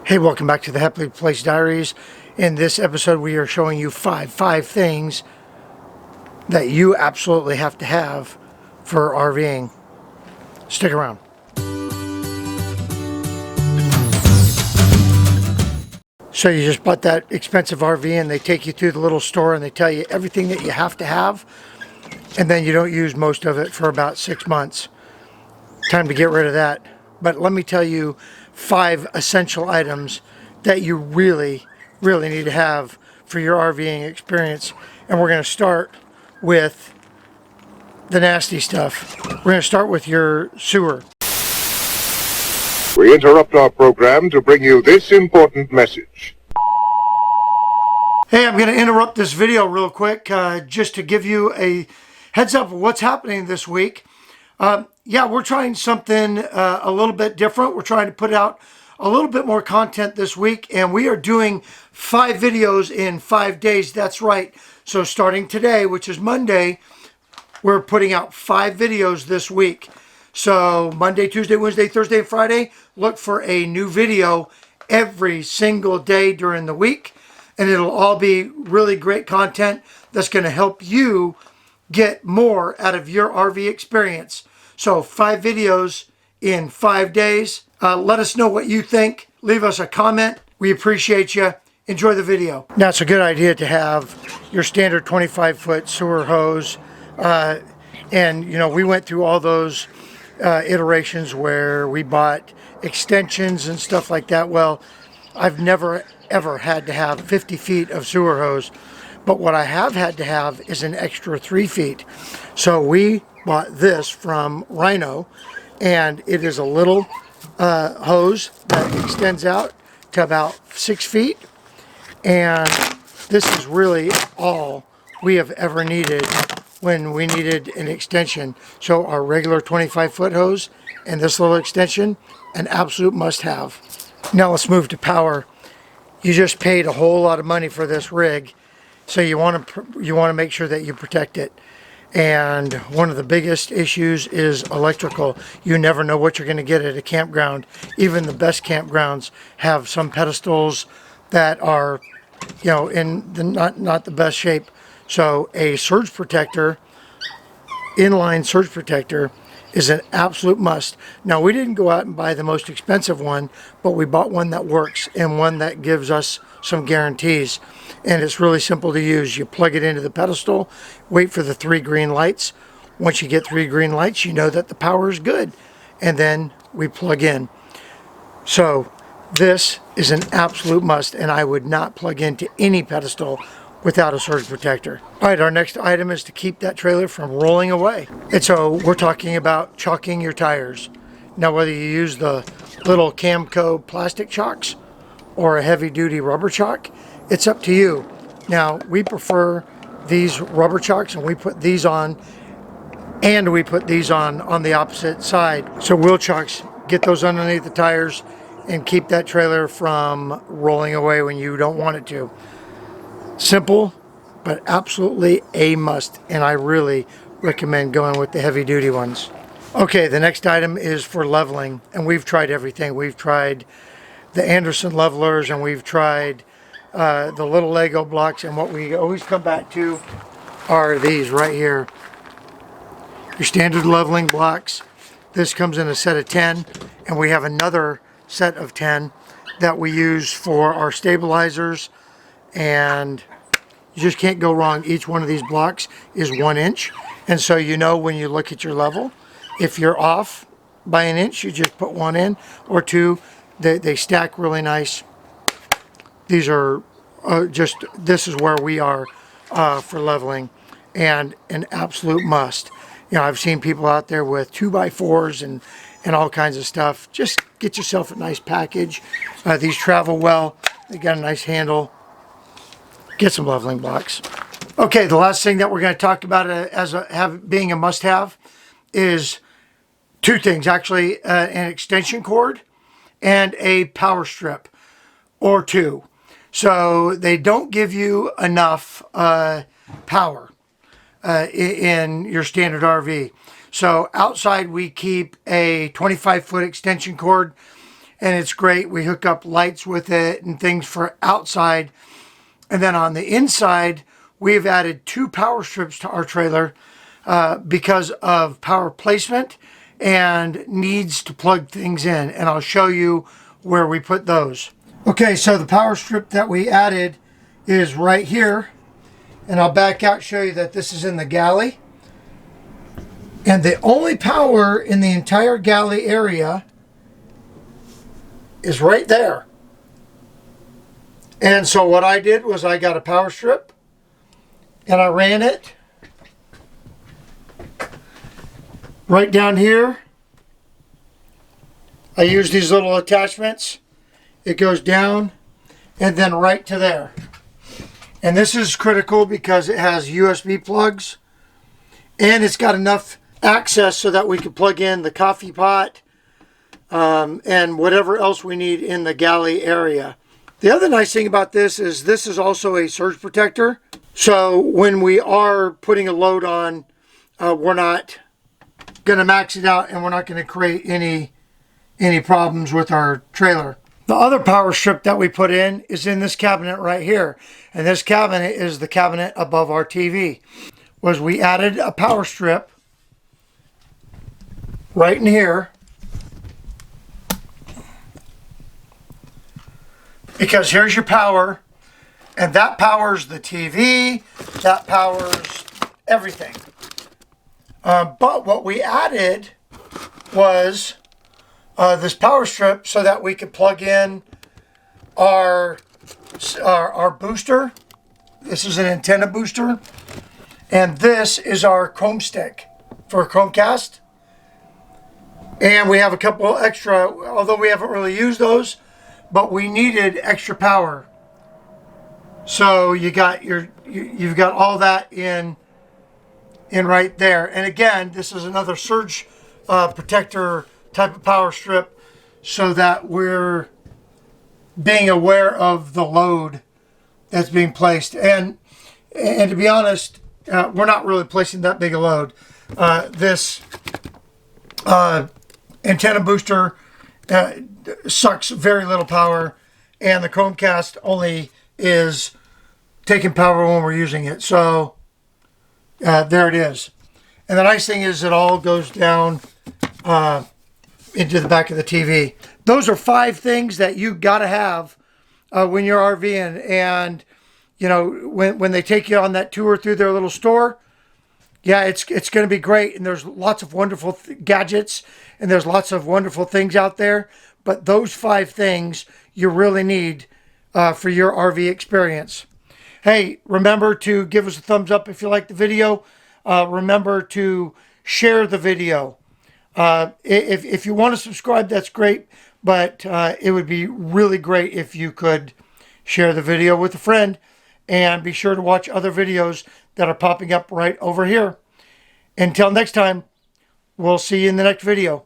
Hey, welcome back to the Happily Place Diaries. In this episode, we are showing you five things that you absolutely have to have for RVing. Stick around. So you just bought that expensive RV and they take you through the little store and they tell you everything that you have to have, and then you don't use most of it for about 6 months. Time to get rid of that. But let me tell you 5 essential items that you really need to have for your RVing experience. And we're going to start with the nasty stuff. We're going to start with your sewer. We interrupt our program to bring you this important message. Hey, I'm going to interrupt this video real quick just to give you a heads up of what's happening this week. Yeah, we're trying something a little bit different. We're trying to put out a little bit more content this week, and we are doing 5 videos in 5 days. That's right. So starting today, which is Monday, we're putting out 5 videos this week. So Monday, Tuesday, Wednesday, Thursday, and Friday, look for a new video every single day during the week. And it'll all be really great content that's going to help you get more out of your RV experience. So 5 videos in 5 days. Let us know what you think. Leave us a comment. We appreciate you. Enjoy the video. Now, it's a good idea to have your standard 25-foot sewer hose. And, you know, we went through all those iterations where we bought extensions and stuff like that. Well, I've never, ever had to have 50 feet of sewer hose. But what I have had to have is an extra 3 feet. So we bought this from Rhino, and it is a little hose that extends out to about 6 feet. And this is really all we have ever needed when we needed an extension. So our regular 25-foot hose and this little extension, an absolute must-have. Now let's move to power. You just paid a whole lot of money for this rig, so you want to make sure that you protect it. And one of the biggest issues is electrical. You never know what you're going to get at a campground. Even the best campgrounds have some pedestals that are, you know, in the not the best shape. So a surge protector, inline surge protector, is an absolute must. Now, we didn't go out and buy the most expensive one, but we bought one that works and one that gives us some guarantees. And it's really simple to use. You plug it into the pedestal, wait for the 3 green lights. Once you get 3 green lights, you know that the power is good. And then we plug in. So this is an absolute must, and I would not plug into any pedestal without a surge protector. All right, our next item is to keep that trailer from rolling away. And so we're talking about chalking your tires. Now, whether you use the little Camco plastic chalks or a heavy-duty rubber chalk, it's up to you. Now, we prefer these rubber chalks, and we put these on, and we put these on the opposite side. So wheel chalks, get those underneath the tires and keep that trailer from rolling away when you don't want it to. Simple, but absolutely a must, and I really recommend going with the heavy-duty ones. Okay, the next item is for leveling, and we've tried everything. We've tried the Anderson levelers, and we've tried the little Lego blocks, and what we always come back to are these right here. Your standard leveling blocks. This comes in a set of 10, and we have another set of 10 that we use for our stabilizers, and you just can't go wrong. Each one of these blocks is 1 inch, and so you know when you look at your level, if you're off by an inch, you just put 1 in, or 2. They stack really nice. These are this is where we are for leveling, and an absolute must. You know, I've seen people out there with 2x4s and all kinds of stuff. Just get yourself a nice package. These travel well. They got a nice handle. Get some leveling blocks. Okay, the last thing that we're going to talk about being a must-have is 2 things. Actually, an extension cord and a power strip, or 2. So they don't give you enough power in your standard RV. So outside we keep a 25-foot extension cord, and it's great. We hook up lights with it and things for outside. And then on the inside, we've added 2 power strips to our trailer because of power placement and needs to plug things in. And I'll show you where we put those. Okay, so the power strip that we added is right here. And I'll back out, show you that this is in the galley. And the only power in the entire galley area is right there. And so what I did was I got a power strip and I ran it right down here. I use these little attachments. It goes down and then right to there. And this is critical because it has USB plugs and it's got enough access so that we can plug in the coffee pot and whatever else we need in the galley area. The other nice thing about this is also a surge protector. So when we are putting a load on, we're not going to max it out and we're not going to create any problems with our trailer. The other power strip that we put in is in this cabinet right here. And this cabinet is the cabinet above our TV. We added a power strip right in here. Because here's your power. And that powers the TV. That powers everything. But what we added was this power strip so that we could plug in our booster. This is an antenna booster. And this is our Chrome stick for a Chromecast. And we have a couple extra, although we haven't really used those, but we needed extra power. So you've got all that in right there. And again, this is another surge protector type of power strip so that we're being aware of the load that's being placed. And to be honest, we're not really placing that big a load. This antenna booster sucks very little power, and the Chromecast only is taking power when we're using it. So there it is. And the nice thing is it all goes down into the back of the TV. Those are 5 things that you got to have when you're RVing. And you know, when they take you on that tour through their little store, yeah, it's going to be great. And there's lots of wonderful gadgets and there's lots of wonderful things out there. But those 5 things you really need for your RV experience. Hey, remember to give us a thumbs up if you like the video. Remember to share the video. If you want to subscribe, that's great. But it would be really great if you could share the video with a friend. And be sure to watch other videos that are popping up right over here. Until next time, we'll see you in the next video.